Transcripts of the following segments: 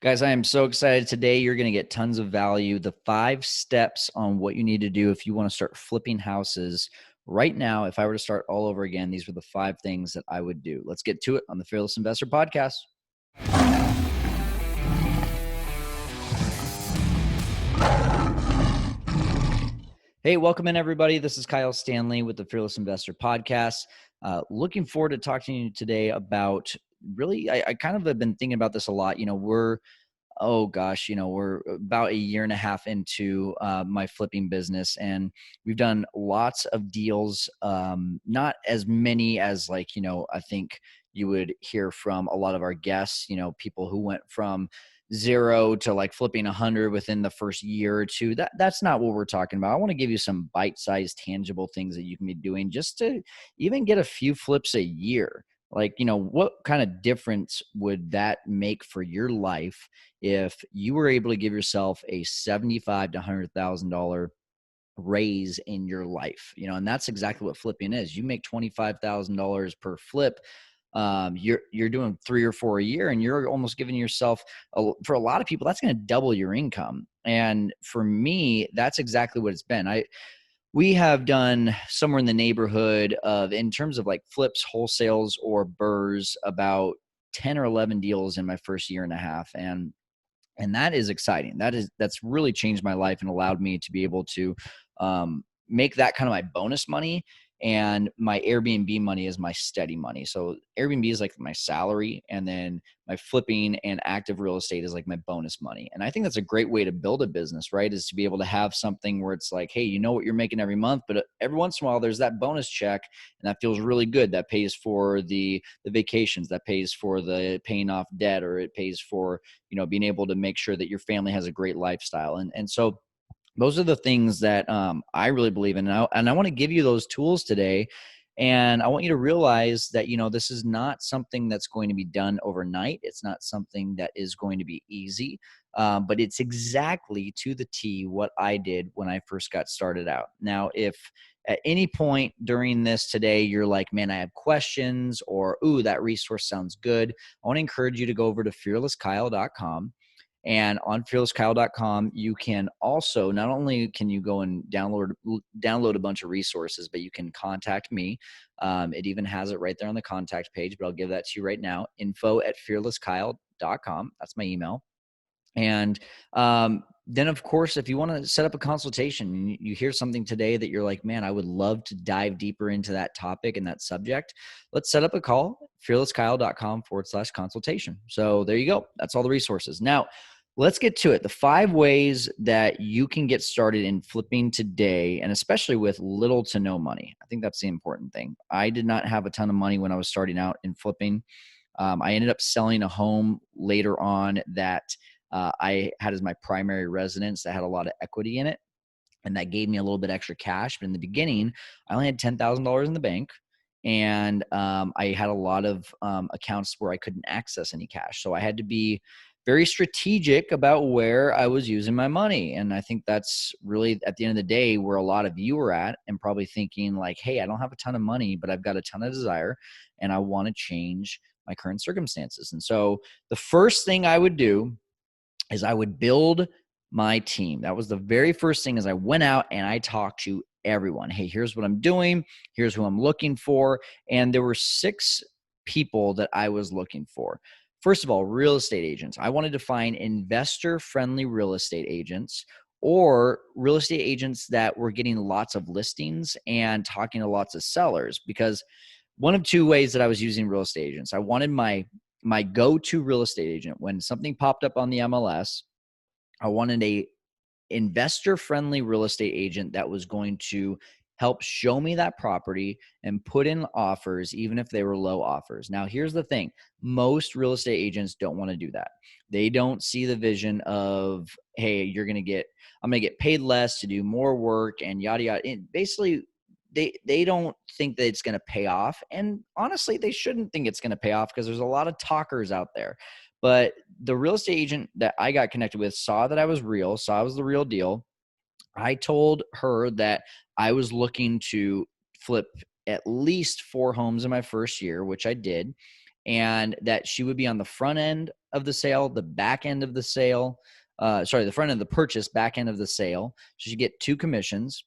Guys, I am so excited today. You're going to get tons of value. The 5 steps on what you need to do if you want to start flipping houses right now. If I were to start all over again, these were the 5 things that I would do. Let's get to it on the Fearless Investor Podcast. Hey, welcome in, everybody. This is Kyle Stanley with the Fearless Investor Podcast. Looking forward to talking to you today about I kind of have been thinking about this a lot. We're about a year and a half into my flipping business, and we've done lots of deals. Not as many as I think you would hear from a lot of our guests, people who went from 0 to like flipping 100 within the first year or two. That's not what we're talking about. I want to give you some bite-sized tangible things that you can be doing just to even get a few flips a year. What kind of difference would that make for your life if you were able to give yourself a $75,000 to $100,000 raise in your life? And that's exactly what flipping is. You make $25,000 per flip. You're doing 3 or 4 a year, and you're almost giving yourself for a lot of people, that's going to double your income. And for me, that's exactly what it's been. We have done somewhere in the neighborhood of, in terms of like flips, wholesales, or burrs, about 10 or 11 deals in my first year and a half. And that is exciting. That's really changed my life and allowed me to be able to make that kind of my bonus money, and my Airbnb money is my steady money. So Airbnb is like my salary, and then my flipping and active real estate is like my bonus money. And I think that's a great way to build a business, right? Is to be able to have something where it's like, hey, you know what you're making every month, but every once in a while there's that bonus check, and that feels really good. That pays for the vacations, that pays for the paying off debt, or it pays for, being able to make sure that your family has a great lifestyle. And so those are the things that I really believe in. And I want to give you those tools today. And I want you to realize that, this is not something that's going to be done overnight. It's not something that is going to be easy, but it's exactly to the T what I did when I first got started out. Now, if at any point during this today, you're like, man, I have questions, or, ooh, that resource sounds good, I want to encourage you to go over to fearlesskyle.com. And on fearlesskyle.com, you can also, not only can you go and download a bunch of resources, but you can contact me. It even has it right there on the contact page, but I'll give that to you right now. info@fearlesskyle.com. That's my email. And then, of course, if you want to set up a consultation and you hear something today that you're like, man, I would love to dive deeper into that topic and that subject, let's set up a call, fearlesskyle.com/consultation. So there you go. That's all the resources. Now, let's get to it. The 5 ways that you can get started in flipping today, and especially with little to no money. I think that's the important thing. I did not have a ton of money when I was starting out in flipping. I ended up selling a home later on that I had as my primary residence that had a lot of equity in it, and that gave me a little bit extra cash. But in the beginning, I only had $10,000 in the bank, and I had a lot of accounts where I couldn't access any cash. So I had to be very strategic about where I was using my money. And I think that's really, at the end of the day, where a lot of you are at, and probably thinking like, hey, I don't have a ton of money, but I've got a ton of desire, and I want to change my current circumstances. And so the first thing I would do is I would build my team. That was the very first thing. As I went out and I talked to everyone. Hey, here's what I'm doing. Here's who I'm looking for. And there were 6 people that I was looking for. First of all, real estate agents. I wanted to find investor-friendly real estate agents, or real estate agents that were getting lots of listings and talking to lots of sellers, because one of 2 ways that I was using real estate agents. I wanted my go-to real estate agent when something popped up on the MLS. I wanted a investor-friendly real estate agent that was going to help show me that property and put in offers, even if they were low offers. Now, here's the thing. Most real estate agents don't want to do that. They don't see the vision of, hey, I'm going to get paid less to do more work and yada, yada. And basically, they don't think that it's going to pay off. And honestly, they shouldn't think it's going to pay off, because there's a lot of talkers out there. But the real estate agent that I got connected with saw that I was real, saw I was the real deal. I told her that I was looking to flip at least 4 homes in my first year, which I did, and that she would be on the front end of the sale, the back end of the sale, the front end of the purchase, back end of the sale. So she get 2 commissions.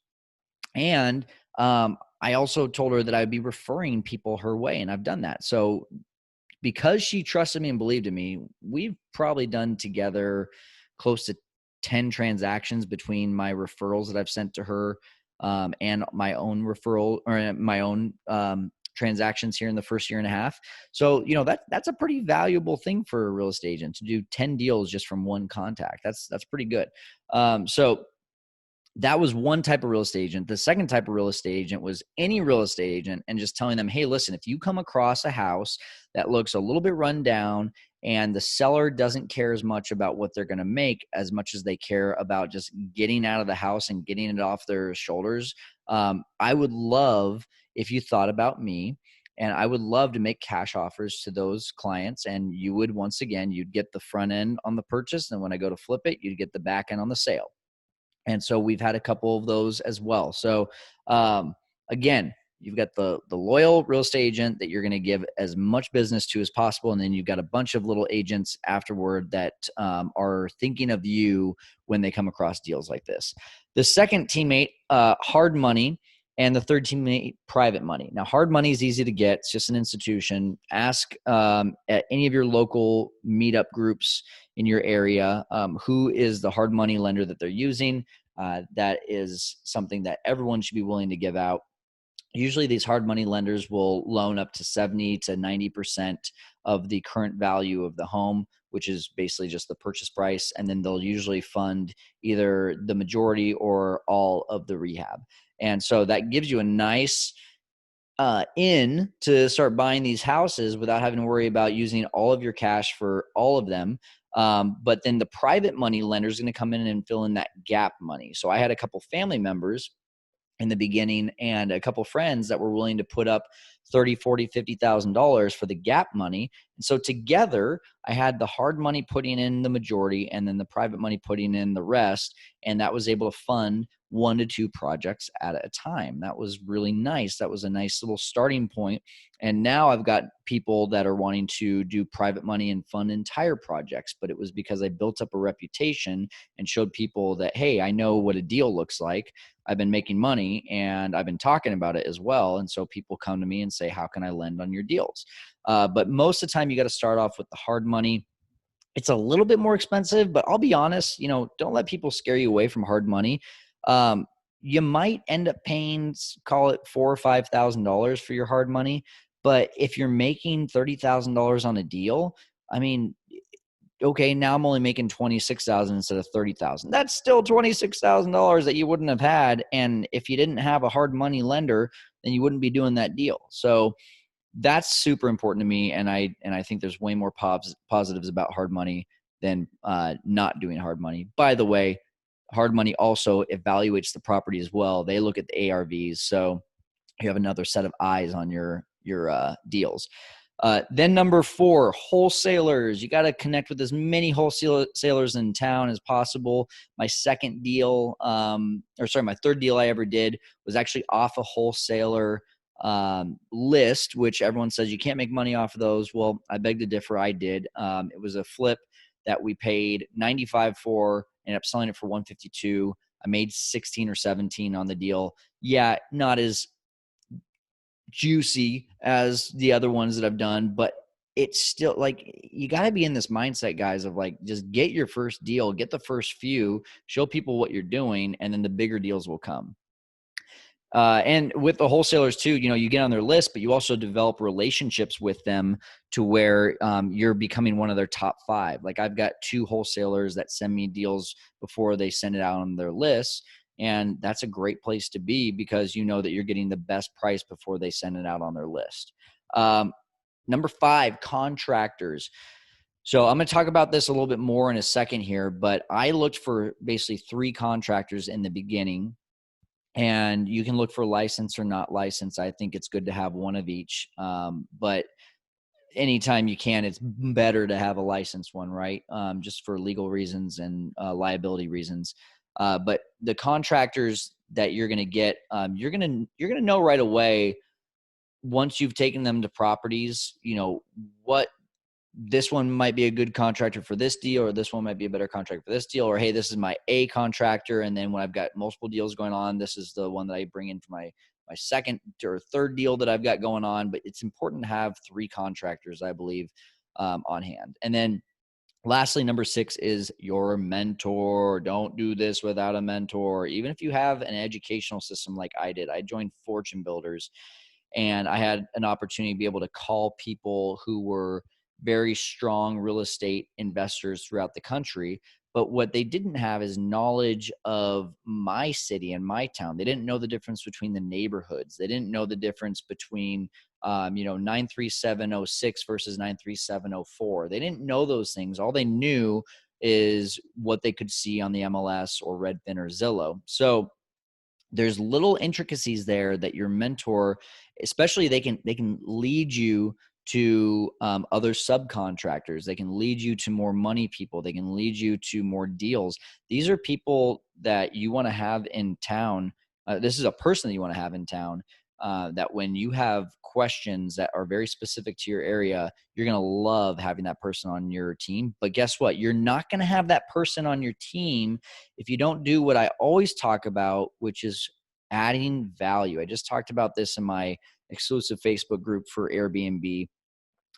And I also told her that I'd be referring people her way, and I've done that. So because she trusted me and believed in me, we've probably done together close to 10 transactions between my referrals that I've sent to her, and my own referral or my own transactions here in the first year and a half. So, that's a pretty valuable thing for a real estate agent to do 10 deals just from one contact. That's pretty good. So that was one type of real estate agent. The second type of real estate agent was any real estate agent, and just telling them, hey, listen, if you come across a house that looks a little bit run down and the seller doesn't care as much about what they're going to make as much as they care about just getting out of the house and getting it off their shoulders, I would love if you thought about me. And I would love to make cash offers to those clients. And you would, once again, you'd get the front end on the purchase. And when I go to flip it, you'd get the back end on the sale. And so we've had a couple of those as well. So again, you've got the loyal real estate agent that you're going to give as much business to as possible. And then you've got a bunch of little agents afterward that are thinking of you when they come across deals like this. The second teammate, hard money. And the third teammate, private money. Now, hard money is easy to get. It's just an institution. Ask at any of your local meetup groups in your area who is the hard money lender that they're using. That is something that everyone should be willing to give out. Usually these hard money lenders will loan up to 70 to 90% of the current value of the home, which is basically just the purchase price. And then they'll usually fund either the majority or all of the rehab. And so that gives you a nice in to start buying these houses without having to worry about using all of your cash for all of them. But then the private money lender is going to come in and fill in that gap money. So I had a couple family members in the beginning and a couple friends that were willing to put up $30, $40, $50,000 for the gap money. And so together I had the hard money putting in the majority and then the private money putting in the rest. And that was able to fund 1 to 2 projects at a time. That was really nice. That was a nice little starting point. And now I've got people that are wanting to do private money and fund entire projects, but it was because I built up a reputation and showed people that, hey, I know what a deal looks like. I've been making money and I've been talking about it as well. And so people come to me and say, how can I lend on your deals? But most of the time you got to start off with the hard money. It's a little bit more expensive, but I'll be honest, don't let people scare you away from hard money. You might end up paying, call it $4,000 or $5,000 for your hard money. But if you're making $30,000 on a deal, I mean, okay, now I'm only making $26,000 instead of $30,000. That's still $26,000 that you wouldn't have had. And if you didn't have a hard money lender, then you wouldn't be doing that deal. So that's super important to me. And I think there's way more positives about hard money than not doing hard money. By the way, hard money also evaluates the property as well. They look at the ARVs. So you have another set of eyes on your deals. Then number 4, wholesalers. You got to connect with as many wholesalers in town as possible. My third deal I ever did was actually off a wholesaler list, which everyone says you can't make money off of those. Well, I beg to differ. I did. It was a flip that we paid $95 for, ended up selling it for $152. I made 16 or 17 on the deal. Yeah, not as juicy as the other ones that I've done, but it's still like, you got to be in this mindset, guys, of like, just get your first deal, get the first few, show people what you're doing, and then the bigger deals will come. And with the wholesalers too, you get on their list, but you also develop relationships with them to where you're becoming one of their top 5. Like I've got 2 wholesalers that send me deals before they send it out on their list. And that's a great place to be because you know that you're getting the best price before they send it out on their list. Number 5, contractors. So I'm going to talk about this a little bit more in a second here, but I looked for basically 3 contractors in the beginning. And you can look for license or not license. I think it's good to have one of each. But anytime you can, it's better to have a licensed one, right? Just for legal reasons and liability reasons. But the contractors that you're going to get, you're going to know right away once you've taken them to properties, what this one might be a good contractor for this deal, or this one might be a better contractor for this deal, or hey, this is my A contractor, and then when I've got multiple deals going on, this is the one that I bring in for my second or third deal that I've got going on. But it's important to have 3 contractors, I believe, on hand. And then lastly, number 6 is your mentor. Don't do this without a mentor. Even if you have an educational system like I did, I joined Fortune Builders, and I had an opportunity to be able to call people who were very strong real estate investors throughout the country. But what they didn't have is knowledge of my city and my town. They didn't know the difference between the neighborhoods. They didn't know the difference between 93706 versus 93704. They didn't know those things. All they knew is what they could see on the MLS or Redfin or Zillow. So there's little intricacies there that your mentor, especially, they can lead you to other subcontractors. They can lead you to more money people. They can lead you to more deals. These are people that you want to have in town. This is a person that you want to have in town, that when you have questions that are very specific to your area, you're going to love having that person on your team. But guess what? You're not going to have that person on your team if you don't do what I always talk about, which is adding value. I just talked about this in my exclusive Facebook group for Airbnb.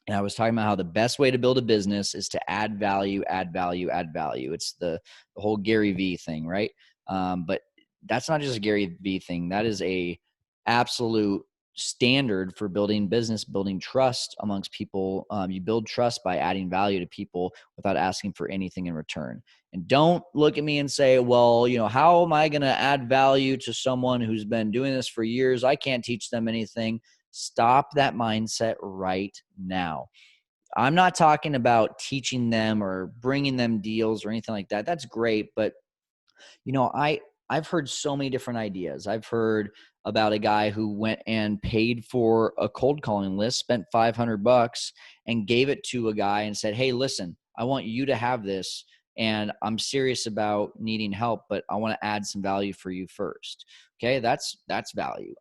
And I was talking about how the best way to build a business is to add value, add value, add value. It's the whole Gary Vee thing, right? But that's not just a Gary Vee thing. That is a absolute standard for building business, building trust amongst people. You build trust by adding value to people without asking for anything in return. And don't look at me and say, well, how am I going to add value to someone who's been doing this for years? I can't teach them anything. Stop that mindset right now. I'm not talking about teaching them or bringing them deals or anything like that. That's great. But, I've heard so many different ideas. I've heard about a guy who went and paid for a cold calling list, spent $500 and gave it to a guy and said, hey, listen, I want you to have this. And I'm serious about needing help, but I want to add some value for you first. Okay. That's value.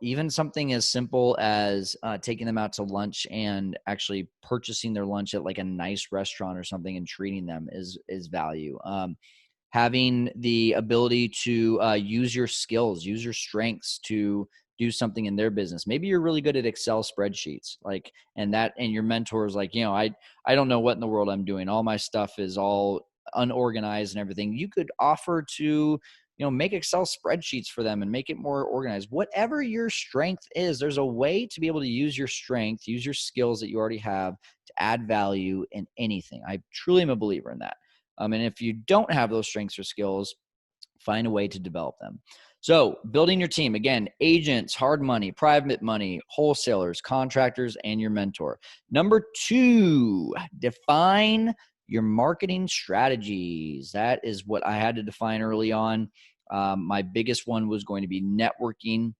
Even something as simple as taking them out to lunch and actually purchasing their lunch at like a nice restaurant or something and treating them is value. Having the ability to use your skills, use your strengths to do something in their business. Maybe you're really good at Excel spreadsheets, and your mentor is like, I don't know what in the world I'm doing. All my stuff is all unorganized and everything. You could offer to, make Excel spreadsheets for them and make it more organized. Whatever your strength is, there's a way to be able to use your strength, use your skills that you already have to add value in anything. I truly am a believer in that. And if you don't have those strengths or skills, find a way to develop them. So building your team, again, agents, hard money, private money, wholesalers, contractors, and your mentor. Number 2, define your marketing strategies. That is what I had to define early on. My biggest one was going to be networking.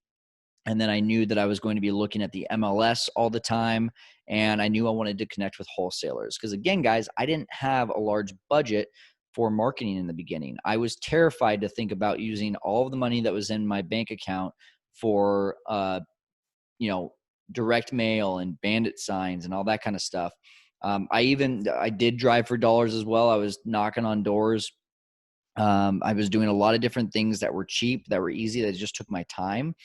And then I knew that I was going to be looking at the MLS all the time. And I knew I wanted to connect with wholesalers. Because again, guys, I didn't have a large budget for marketing in the beginning. I was terrified to think about using all of the money that was in my bank account for, direct mail and bandit signs and all that kind of stuff. I did drive for dollars as well. I was knocking on doors. I was doing a lot of different things that were cheap, that were easy, that just took my time.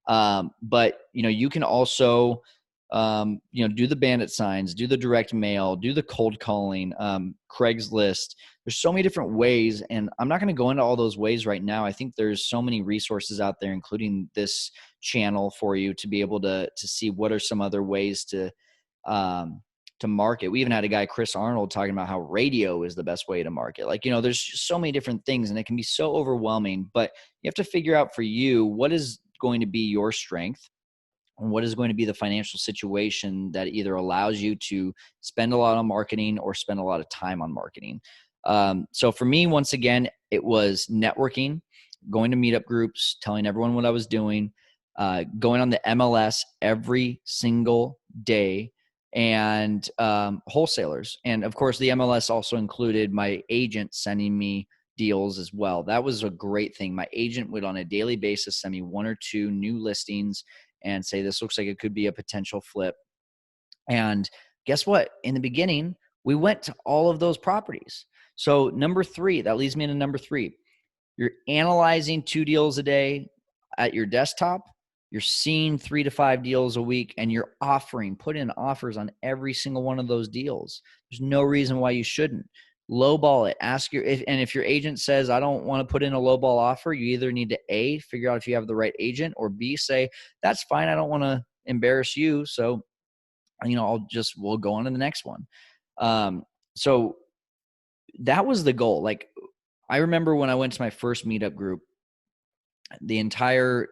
But you can also, do the bandit signs, do the direct mail, do the cold calling, Craigslist. There's so many different ways, and I'm not going to go into all those ways right now. I think there's so many resources out there, including this channel, for you to be able to see what are some other ways to market. We even had a guy, Chris Arnold, talking about how radio is the best way to market. There's just so many different things, and it can be so overwhelming, but you have to figure out for you, what is going to be your strength and what is going to be the financial situation that either allows you to spend a lot on marketing or spend a lot of time on marketing. So for me, once again, it was networking, going to meetup groups, telling everyone what I was doing, going on the MLS every single day, and wholesalers. And of course, the MLS also included my agent sending me deals as well. That was a great thing. My agent would on a daily basis send me 1 or 2 new listings and say, this looks like it could be a potential flip. And guess what? In the beginning, we went to all of those properties. So number 3, that leads me into number 3. You're analyzing 2 deals a day at your desktop. You're seeing 3 to 5 deals a week, and you're put in offers on every single one of those deals. There's no reason why you shouldn't. Lowball it. If your agent says, I don't want to put in a lowball offer, you either need to A, figure out if you have the right agent, or B, say, that's fine. I don't want to embarrass you. So, we'll go on to the next one. So that was the goal. Like, I remember when I went to my first meetup group, the entire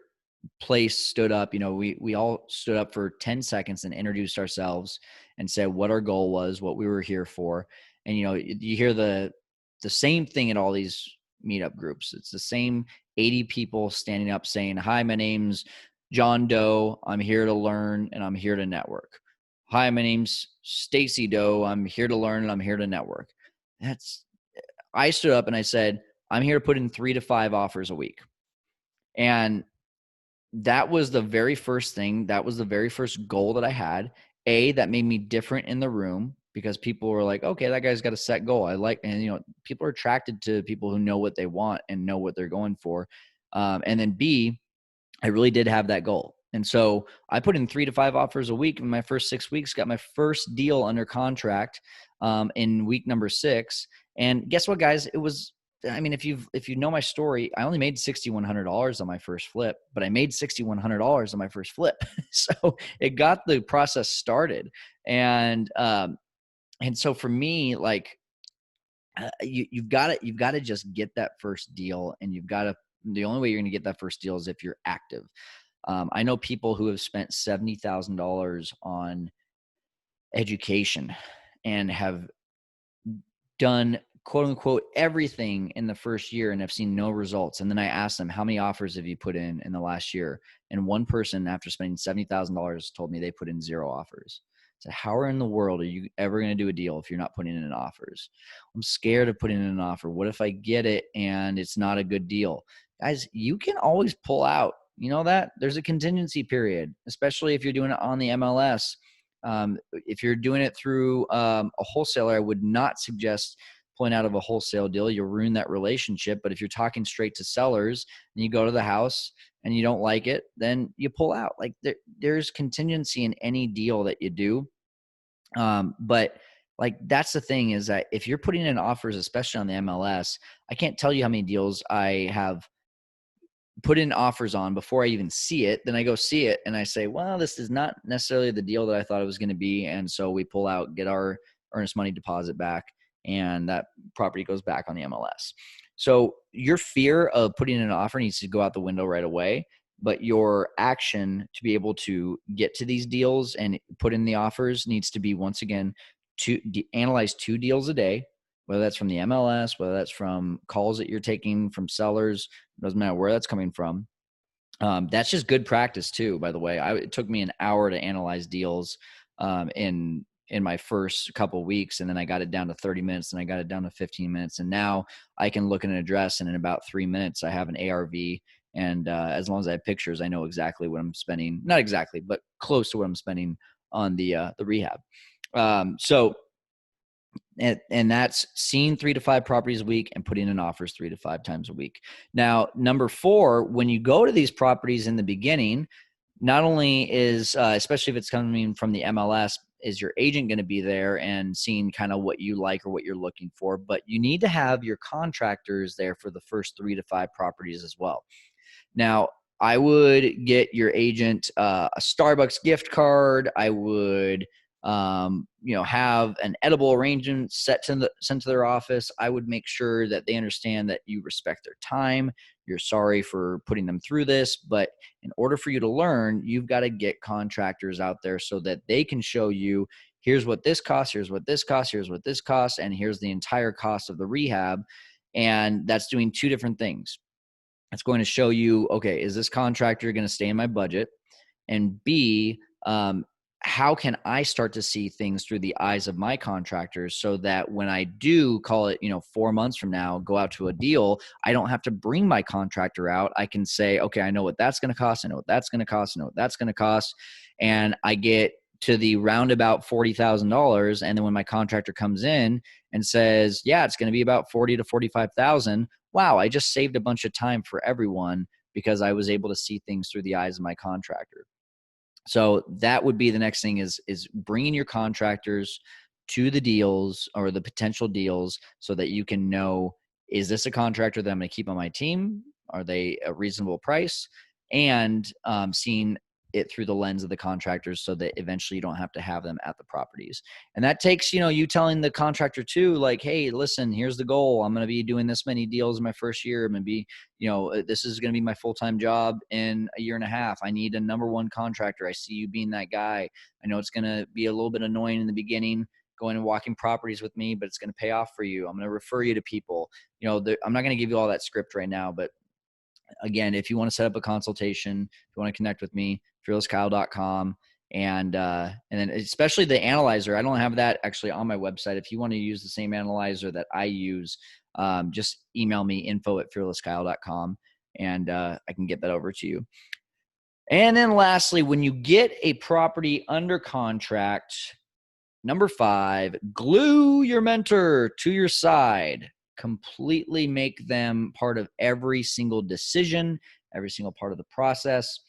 place stood up. We all stood up for 10 seconds and introduced ourselves and said what our goal was, what we were here for. And you hear the same thing at all these meetup groups. It's the same 80 people standing up saying, hi, my name's John Doe. I'm here to learn and I'm here to network. Hi, my name's Stacy Doe. I'm here to learn and I'm here to network. I stood up and I said, I'm here to put in 3 to 5 offers a week. And that was the very first thing. That was the very first goal that I had. That made me different in the room because people were like, okay, that guy's got a set goal. People are attracted to people who know what they want and know what they're going for. And then B, I really did have that goal. And so I put in 3 to 5 offers a week in my first 6 weeks, got my first deal under contract in week number 6. And guess what, guys? If you know my story, I only made $6,100 on my first flip, but I made $6,100 on my first flip. So it got the process started. And so for me, like, you've got to just get that first deal, and the only way you're going to get that first deal is if you're active. I know people who have spent $70,000 on education and have done quote unquote everything in the first year and have seen no results. And then I asked them, how many offers have you put in the last year? And one person, after spending $70,000, told me they put in 0 offers. I said, how in the world are you ever going to do a deal if you're not putting in offers? I'm scared of putting in an offer. What if I get it and it's not a good deal? Guys, you can always pull out. You know that? There's a contingency period, especially if you're doing it on the MLS. If you're doing it through a wholesaler, I would not suggest pulling out of a wholesale deal. You'll ruin that relationship. But if you're talking straight to sellers and you go to the house and you don't like it, then you pull out. Like there's contingency in any deal that you do. But like, that's the thing, is that if you're putting in offers, especially on the MLS, I can't tell you how many deals I have put in offers on before I even see it. Then I go see it and I say, well, this is not necessarily the deal that I thought it was going to be. And so we pull out, get our earnest money deposit back, and that property goes back on the MLS. So your fear of putting in an offer needs to go out the window right away, but your action to be able to get to these deals and put in the offers needs to be, once again, to analyze 2 deals a day, whether that's from the MLS, whether that's from calls that you're taking from sellers, doesn't matter where that's coming from. That's just good practice too, by the way. It took me an hour to analyze deals in my first couple of weeks, and then I got it down to 30 minutes, and I got it down to 15 minutes. And now I can look at an address, and in about 3 minutes, I have an ARV. And as long as I have pictures, I know exactly what I'm spending. Not exactly, but close to what I'm spending on the rehab. And that's seeing 3 to 5 properties a week and putting in offers 3 to 5 times a week. Now, number 4, when you go to these properties in the beginning, not only is, especially if it's coming from the MLS, is your agent going to be there and seeing kind of what you like or what you're looking for, but you need to have your contractors there for the first 3 to 5 properties as well. Now, I would get your agent a Starbucks gift card. I would have an edible arrangement sent to their office. I would make sure that they understand that you respect their time. You're sorry for putting them through this, but in order for you to learn, you've got to get contractors out there so that they can show you, here's what this costs, here's what this costs, here's what this costs, and here's the entire cost of the rehab. And that's doing 2 different things. It's going to show you, okay, is this contractor going to stay in my budget? And B, how can I start to see things through the eyes of my contractors so that when I do call it, 4 months from now, go out to a deal, I don't have to bring my contractor out. I can say, okay, I know what that's going to cost. I know what that's going to cost. I know what that's going to cost. And I get to the roundabout $40,000. And then when my contractor comes in and says, yeah, it's going to be about 40 to 45,000. Wow. I just saved a bunch of time for everyone because I was able to see things through the eyes of my contractor. So that would be the next thing is bringing your contractors to the deals or the potential deals so that you can know, is this a contractor that I'm going to keep on my team? Are they a reasonable price? And seeing it through the lens of the contractors so that eventually you don't have to have them at the properties. And that takes, you telling the contractor too, like, hey, listen, here's the goal. I'm going to be doing this many deals in my first year. I'm going to be, this is going to be my full-time job in a year and a half. I need a number one contractor. I see you being that guy. I know it's going to be a little bit annoying in the beginning going and walking properties with me, but it's going to pay off for you. I'm going to refer you to people. I'm not going to give you all that script right now, but again, if you want to set up a consultation, if you want to connect with me, fearlesskyle.com. And then especially the analyzer, I don't have that actually on my website. If you want to use the same analyzer that I use, just email me info@fearlesskyle.com and I can get that over to you. And then lastly, when you get a property under contract, number 5, glue your mentor to your side. Completely make them part of every single decision, every single part of the process,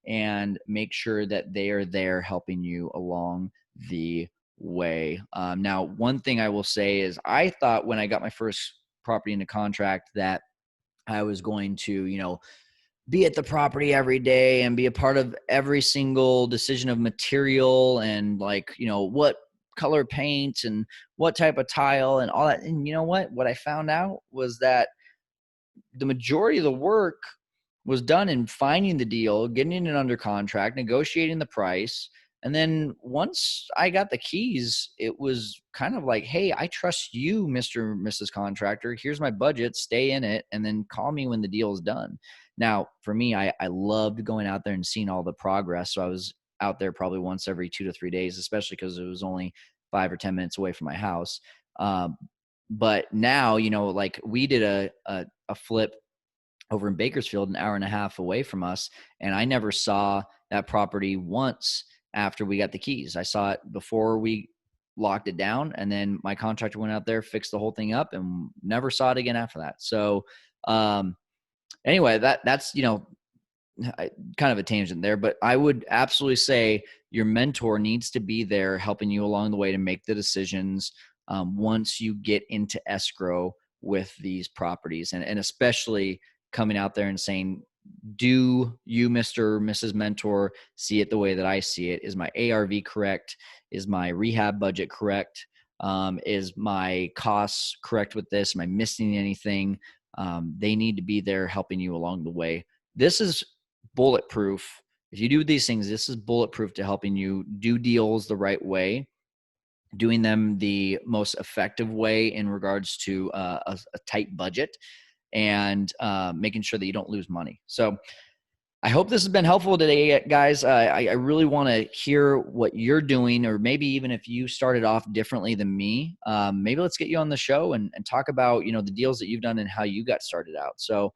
and make sure that they are there helping you along the way. Now, one thing I will say is I thought when I got my first property into contract that I was going to, be at the property every day and be a part of every single decision of material and what color paint and what type of tile and all that. And you know what I found out was that the majority of the work was done in finding the deal, getting it under contract, negotiating the price. And then once I got the keys, it was kind of like, hey, I trust you, Mr. or Mrs. Contractor. Here's my budget. Stay in it. And then call me when the deal is done. Now, for me, I loved going out there and seeing all the progress. So I was out there probably once every 2 to 3 days, especially because it was only 5 or 10 minutes away from my house. But now, like we did a flip over in Bakersfield, an hour and a half away from us. And I never saw that property once after we got the keys. I saw it before we locked it down. And then my contractor went out there, fixed the whole thing up and never saw it again after that. So anyway, that's, kind of a tangent there, but I would absolutely say your mentor needs to be there helping you along the way to make the decisions once you get into escrow with these properties. And especially coming out there and saying, do you, Mr. or Mrs. Mentor, see it the way that I see it? Is my ARV correct? Is my rehab budget correct? Is my costs correct with this? Am I missing anything? They need to be there helping you along the way. This is bulletproof. If you do these things, this is bulletproof to helping you do deals the right way, doing them the most effective way in regards to a tight budget, and making sure that you don't lose money. So I hope this has been helpful today, guys. I really want to hear what you're doing, or maybe even if you started off differently than me, maybe let's get you on the show and talk about, the deals that you've done and how you got started out. So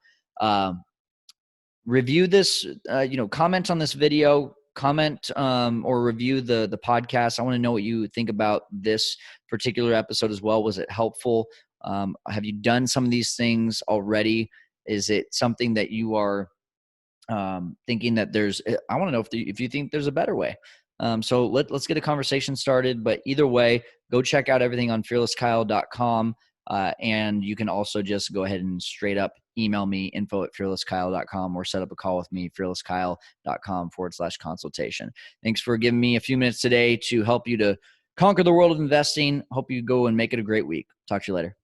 review this, comment on this video, comment or review the podcast. I want to know what you think about this particular episode as well. Was it helpful? Have you done some of these things already? Is it something that you are thinking that I want to know if you think there's a better way. So let's get a conversation started. But either way, go check out everything on fearlesskyle.com. And you can also just go ahead and straight up email me info@fearlesskyle.com or set up a call with me, fearlesskyle.com/consultation. Thanks for giving me a few minutes today to help you to conquer the world of investing. Hope you go and make it a great week. Talk to you later.